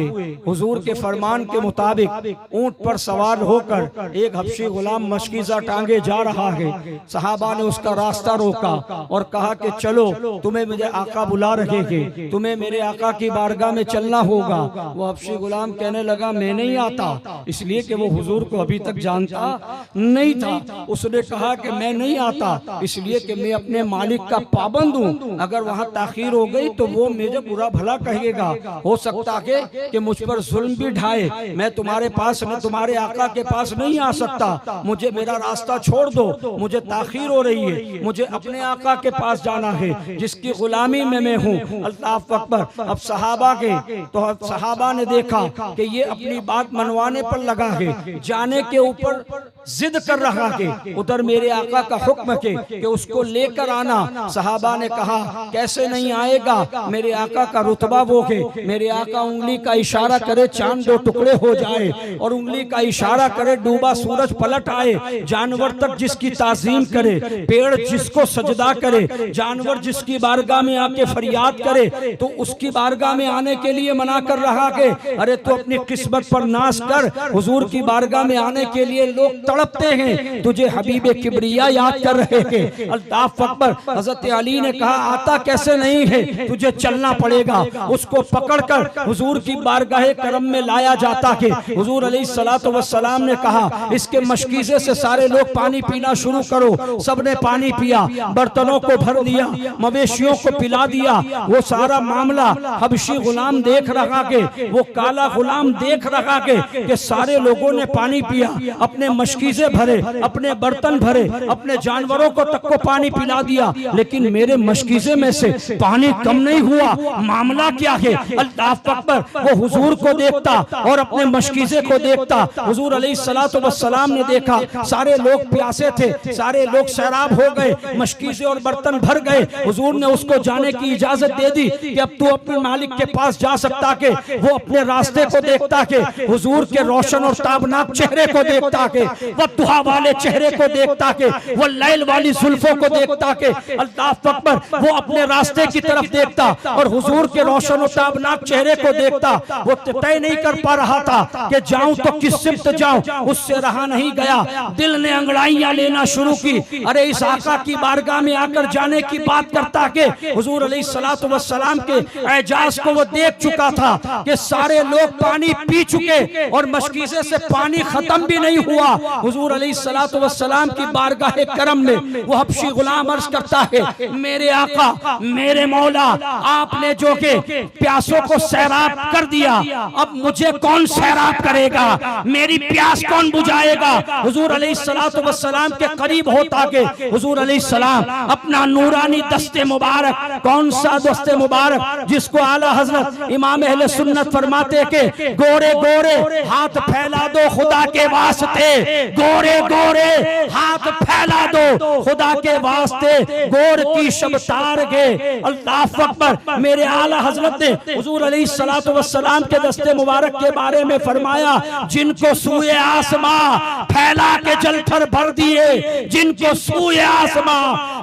S1: हुजूर के फरमान के मुताबिक ऊंट पर सवार होकर एक हबशी गुलाम मशकीजा टांगे जा रहा है। सहाबा ने उसका रास्ता रोका और कहा कि चलो, तुम्हें मेरे आका बुला रहे हैं, तुम्हें मेरे आका की बारगाह में चलना होगा। वो हबशी गुलाम कहने लगा मैं नहीं आता, इसलिए कि वो हुजूर को अभी तक जानता नहीं था। उसने कहा कि मैं नहीं आता इसलिए कि मैं अपने मालिक का पाबंद हूं, अगर वहां ताखीर हो गई तो वो मुझे बुरा भला कहेगा, हो सकता है कि मुझ पर जुल्म भी ढाए। मैं तुम्हारे पास न तुम्हारे आका के पास नहीं आ सकता, मुझे मेरा रास्ता छोड़ दो, मुझे ताखीर हो रही है, मुझे अपने आका के पास जाना है जिसकी गुलामी में मैं हूँ। अल्लाह अकबर। अब सहाबा के तो सहाबा ने देखा कि ये अपनी बात मनवाने पर लगा है, जाने के ऊपर जिद कर रहा है। उधर मेरे आका का हुक्म है कि उसको लेकर आना। सहाबा ने कहा कैसे नहीं आएगा, मेरे आका का रुतबा वो है। मेरे आका उंगली का इशारा करे चांद दो टुकड़े हो जाए, और उंगली का इशारा करे डूबा सूरज पलट आए। जानवर तक जिसकी ताजीम करे, पेड़ जिसको सजदा करे, जानवर जिसकी बारगाह में आके फरियाद करे, तो उसकी बारगाह में आने के लिए मना कर रहा है। अरे तो अपनी किस्मत पर नाज कर, हुजूर की बारगाह में आने के लिए लोग तड़पते हैं, तुझे हबीबे किबरिया याद कर रहे हैं। अल्लाह अकबर। हजरत अली ने कहा आता कैसे नहीं है, तुझे चलना पड़ेगा। उसको पकड़कर हुजूर की बारगाहे करम में लाया जाता कि हुजूर अलैहिस्सलातु वस्सलाम ने कहा इसके मशकीज़े से सारे लोग पानी पीना शुरू करो। सबने पानी पिया, बर्तनों को भर दिया, मवेशियों को पिला दिया। वो सारा मामला हबशी गुलाम देख रहा के, वो काला गुलाम देख रहा के सारे लोगों ने पानी पिया, अपने मशकीज़े भरे, अपने बर्तन भरे, अपने जानवरों को तक को पानी पिला दिया, लेकिन मेरे मशकीज़े में से पानी कम नहीं हुआ। मामला क्या है? अल्लाह अकबर। वो हुजूर को देखता और अपने मशकीज़े को देखता। हुजूर अलैहिस्सलातु वस्सलाम ने देखा सारे लोग प्यासे थे, सारे लोग सैराब हो गए, मशकीज़े और बर्तन भर गए। हुजूर ने उसको जाने की इजाजत दे दी कि अब तू अपने मालिक के पास जा सकता के। वो अपने रास्ते को देखता के, हुजूर के रोशन और ताबनाक चेहरे को देखता के, वो दुहा वाले चेहरे को देखता के, वो लैल वाली जुल्फों को देखता के। अल्लाह अकबर। वो अपने रास्ते की तरफ देखता और हुजूर के रोशन और ताबनाक चेहरे को देखता। वो तय नहीं कर पा रहा था कि जाऊं तो किस सिमत जाऊं, उससे रहा नहीं गया। दिल ने अंगड़ाइयां लेना शुरू की। अरे इस आका की बारगाह में आकर जाने की बात करता के हुजूर अलैहिस्सलातु वस्सलाम के एजाज को वो देख चुका था कि सारे लोग पानी पी चुके और मशकीज़े से पानी खत्म भी नहीं हुआ। हुजूर अलैहिस्सलातु वस्सलाम की बारगाह करम में वो हबशी गुलाम अर्ज करता है मेरे आका, मेरे मौला, आपने जो के प्यासों को सैराब कर दिया, अब मुझे कौन सैराब करेगा, मेरी प्यास कौन बुझाएगा। हुजूर अलैहिस्सलातु वस्सलाम के करीब होता के हुजूर अलैहिस्सलाम अपना नूरानी दस्ते मुबारक, कौन सा दस्ते मुबारक जिसको आला हजरत इमाम अहले सुन्नत फरमाते के गोरे गोरे हाथ फैला दो खुदा के वास्ते, गोरे गोरे हाथ फैला दो खुदा के वास्ते, गोर की शब तार गे। अल्लाह अकबर। मेरे आला हजरत ने हुजूर अलैहिस्सलातु वस्सलाम के दस्ते मुबारक के बारे में फरमाया जिनको सूए आसमां फैला के जलथल भर दिए, जिनको सूए आसमां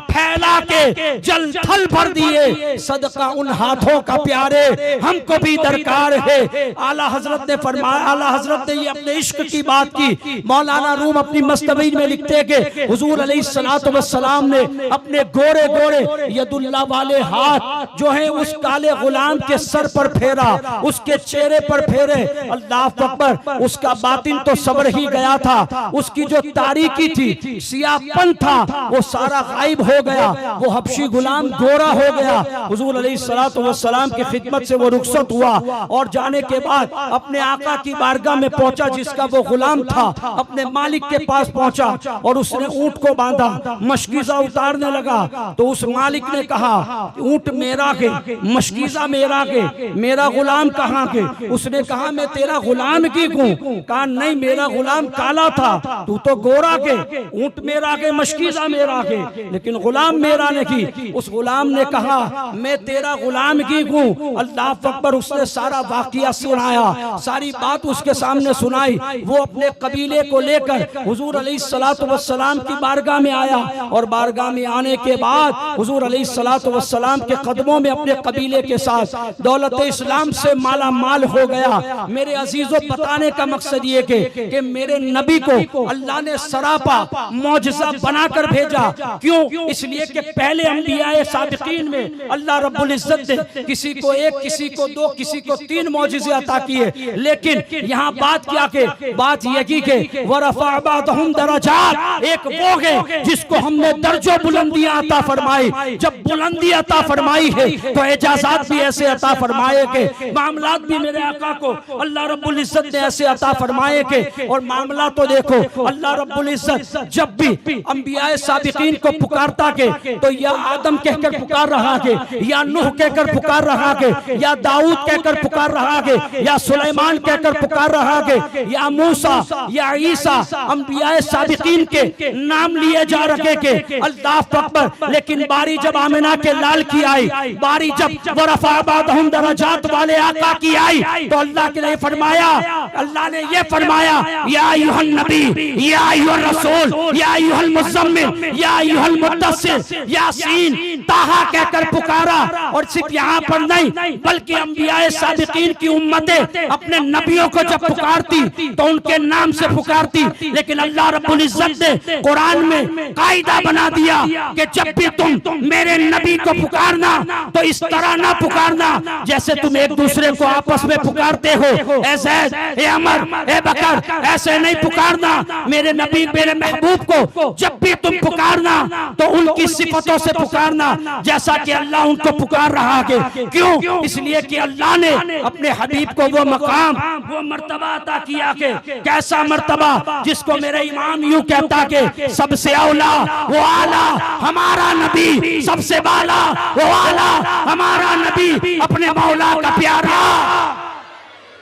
S1: फैला के जलथल भर दिए, सदका उन हाथों का प्यारे हमको भी दरकार है। आला हजरत ने फरमाया, आला हजरत ने ये अपने इश्क की बात की। मौलाना रूम अपनी मस्तबी में लिखते कि हुजूर अलैहिस्सलातु वस्सलाम ने अपने गोरे गोरे यदुल्लाह वाले हाथ जो है उस काले गुलाम के सर पर फेरा, उसके चेहरे पर फेरे। अल्लाह अकबर। उसका बातिन तो सबर ही गया था, उसकी जो तारीकी थी, सियाहपन था, वो सारा गायब हो गया। वो हबशी गुलाम गोरा हो गया। हुजूर अलैहिस्सलातु वस्सलाम की खिदमत से वो रुखसत हुआ और जाने के बाद अपने आका की बारगाह में पहुंचा जिसका वो गुलाम था, अपने मालिक के पास पहुंचा और उसने ऊंट को बांधा, मशकीज़ा उतारने लगा। तो उस मालिक ने कहा ऊंट मेरा के, मशकीज़ा मेरा के, मेरा गुलाम कहाँ के? उसने कहा मैं तेरा गुलाम की हूँ। कहा नहीं, मेरा गुलाम काला था, तू तो गोरा के, ऊंट मेरा के, मशकीज़ा मेरा के, लेकिन गुलाम मेरा नहीं। उस गुलाम ने कहा मैं तेरा गुलाम की हूँ। अल्लाह अकबर। उसने सारा वाक़िया सुनाया, सारी बात उसके सामने सुनाई। वो अपने कबीले को लेकर हुजूर अलैहिस्सलातु वस्सलाम की बारगाह में आया और बारगाह में आने के बाद हुजूर अलैहिस्सलातु वस्सलाम के कदमों में अपने कबीले के साथ दौलत इस्लाम से माला माल हो गया। मेरे अजीजों, बताने का मकसद ये कि मेरे नबी को अल्लाह ने सरापा मौजज़ा बनाकर भेजा। क्यों? इसलिए कि पहले अंबियाए साबिकीन में अल्लाह रब्बुल इज्जत ने किसी को एक, किसी को दो, किसी को तीन मौजज़े अता किए, लेकिन यहाँ बात क्या के, बात यही के वरफ़अ बअदहुम दरजात, एक वो है जिसको हमने दर्जों बुलंदियां अता फरमाई। जब बुलंदी अता फरमाई है तो एजाज़ात भी ऐसे अता फरमाए के, मामलात भी मेरे आका को अल्लाह रब्बुल इज्जत ने ऐसे अता फरमाए के। और मामला तो देखो, अल्लाह रब्बुल इज्जत जब भी अंबियाए साबिकीन को पुकारता के तो या आदम कहकर पुकार रहा के, या नूह कहकर पुकार रहा के, या दाऊद कहकर पुकार रहा के, या सुलेमान कहकर पुकार रहा के, या मूसा, या ईसा, अंबियाए साबिकीन के नाम लिए जा रखे के। अल्लाह अकबर। लेकिन बारी जब आमिना के लाल की आई, बारी जब वरफ़अ बअदहुम दरजात वाले आका की आई, तो अल्लाह के लिए फरमाया अल्लाह ने ये फरमाया, या अय्युहन नबी, या अय्युहर रसूल, या अय्युहल मुज़म्मिल, या अय्युहल मुद्दस्सिर, यासीन, ताहा कहकर पुकारा। और सिर्फ यहाँ पर नहीं, बल्कि अंबियाए साबिकीन की उम्मतें अपने नबियों को जब पुकारती तो उनके नाम से पुकारती। लेकिन अल्लाह रब्बुल इज्जत ने कुरान में कायदा बना दिया कि जब भी तुम मेरे नबी को पुकारना तो इस तरह ना पुकारना जैसे तुम एक दूसरे को आपस में पुकारते हो। ए ज़ैद, ए अमर, ए बकर, ऐसे नहीं पुकारना। मेरे नबी, मेरे महबूब को जब भी तुम पुकारना तो उनकी सिफतों से पुकारना जैसा कि अल्लाह उनको पुकार रहा है। क्यों? इसलिए कि अल्लाह ने अपने हबीब को वो मकाम, वो मर्तबा अता किया कि कैसा मर्तबा जिसको मेरा इमाम यूं कहता कि सबसे औला वो आला हमारा नबी, सबसे बाला वो आला हमारा नबी, अपने मौला का प्यारा,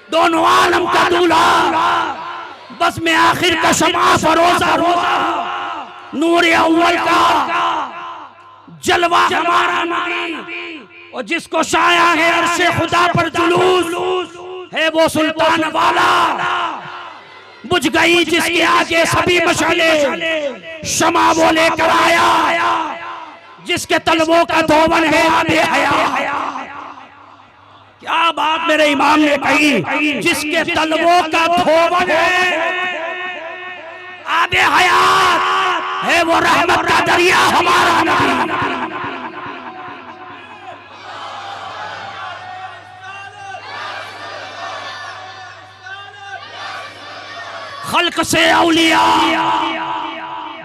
S1: दोनों आलम का दूल्हा, बस में आखिर का शमा फरोजा, नूर अव्वल का जलवा हमारा नबी, और जिसको शाया है अर्शे खुदा पर जुलूस है वो सुल्तान वाला। बुझ गई जिसके आगे सभी मशाले, शमा वो लेकर आया, जिसके तलवों का धोवन है आबे हया। क्या बात मेरे इमाम ने कही, जिसके तलवों का धोवन है आबे हयात है वो रहमत का दरिया हमारा नबी। खल्क से औलिया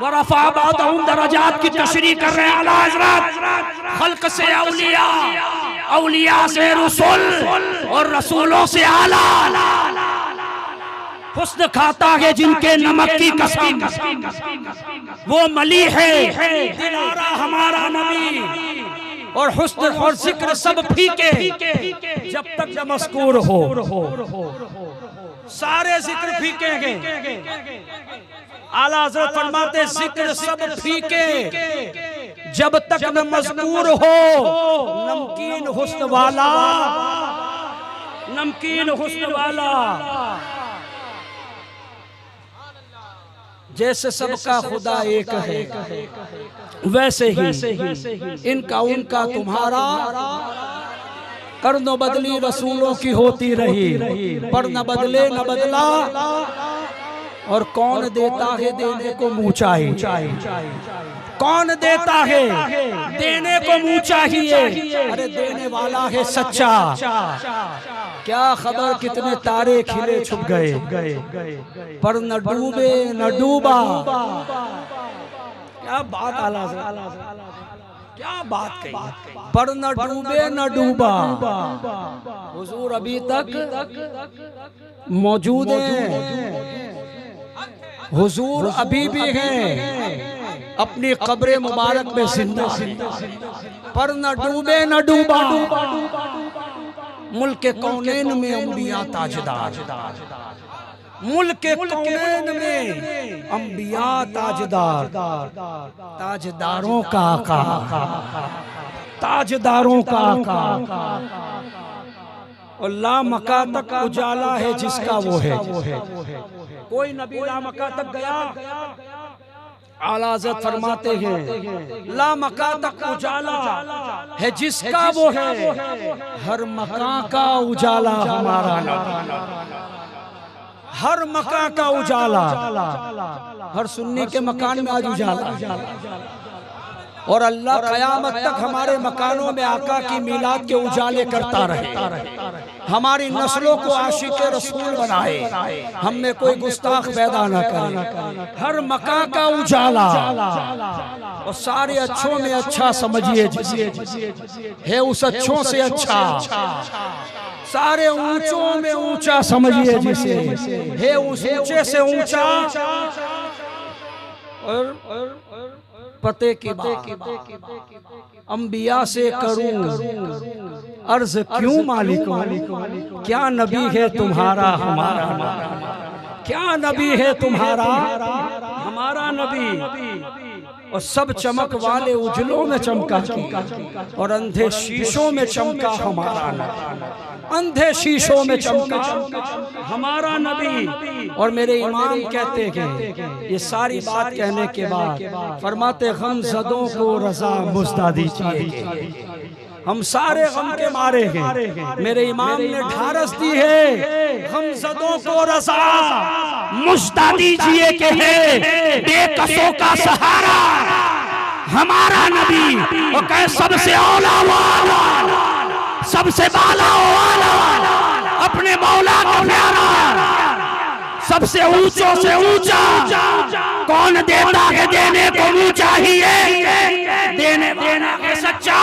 S1: व रफ़ा बअदहुम दरजात की तशरीह कर रहे हैं आला हज़रत। खल्क से औलिया, औलिया से रसूल, और रसूलों से आला। हुस्न खाता है जिनके नमक की कसम, वो मली है दिलारा हमारा नबी। और हुस्न और जिक्र सब फीके जब तक न मज़कूर हो, सारे जिक्र फीके हैं। आला हज़रत फरमाते जिक्र सब फीके जब तक न मज़कूर हो। नमकीन हुस्न वाला, नमकीन हुस्न वाला, जैसे सबका खुदा एक है वैसे ही इनका उनका तुम्हारा करनो बदली रसूलों की होती रही, पर न बदले न बदला। और कौन देता है देने को मुँह चाहिए, कौन देता है देने को मुँह चाहिए। अरे देने वाला है सच्चा। क्या खबर कितने तारे खिले छुप गए, पर न डूबे न डूबा। क्या बात आला, क्या बात कही, पर न डूबे न डूबा। हुजूर अभी तक मौजूद हैं, हुजूर अभी भी हैं, अपनी कब्र मुबारक में जिंदा, पर न डूबे न डूबा। मुल्क कौनैन में अंबिया ताजदार, मुल्क कौनैन में अंबिया ताजदार, ताजदारों का आका, ताजदारों का आका। और लामका तक उजाला है जिसका वो है। कोई नबी लामका तक गया, आला हज़रत फरमाते हैं लामका तक उजाला है जिसका वो है। हर मकान का उजाला हमारा नबी, हर मकान का उजाला। हर सुन्नी के मकान में आज उजाला। और अल्लाह क़यामत तक हमारे मकानों में आका की मिलाद के उजाले करता रहे, हमारी नस्लों को आशिक़े रसूल बनाए, हम में कोई गुस्ताख पैदा न करे। हर मकान का उजाला, और सारे अच्छों में अच्छा समझिए है उस अच्छों से अच्छा, सारे ऊंचों में ऊंचा समझिए जिसे है उस ऊंचे से ऊंचा। और पते की बात अंबिया से करूं अर्ज क्यों मालिकों, क्या नबी है तुम्हारा हमारा, क्या नबी है तुम्हारा हमारा नबी। और सब चमक वाले उजलों में चमका और अंधे शीशों में चमका हमारा नबी, अंधे शीशों में चमका हमारा नबी। और मेरे इमाम कहते हैं ये सारी बात कहने के बाद फरमाते गमज़दों को रज़ा मुस्ता दीजिए, हम सारे गम के मारे हैं। मेरे इमाम ने ढारस दी है गमज़दों को रज़ा मुस्ता दीजिए के है बेकसों का सहारा हमारा नबी। और कहे सबसे औला वाला, सबसे बाला वाला, अपने मौला का प्यारा, सबसे ऊंचों से ऊंचा, कौन देता है देने को मुँह चाहिए, देने वाला है सच्चा।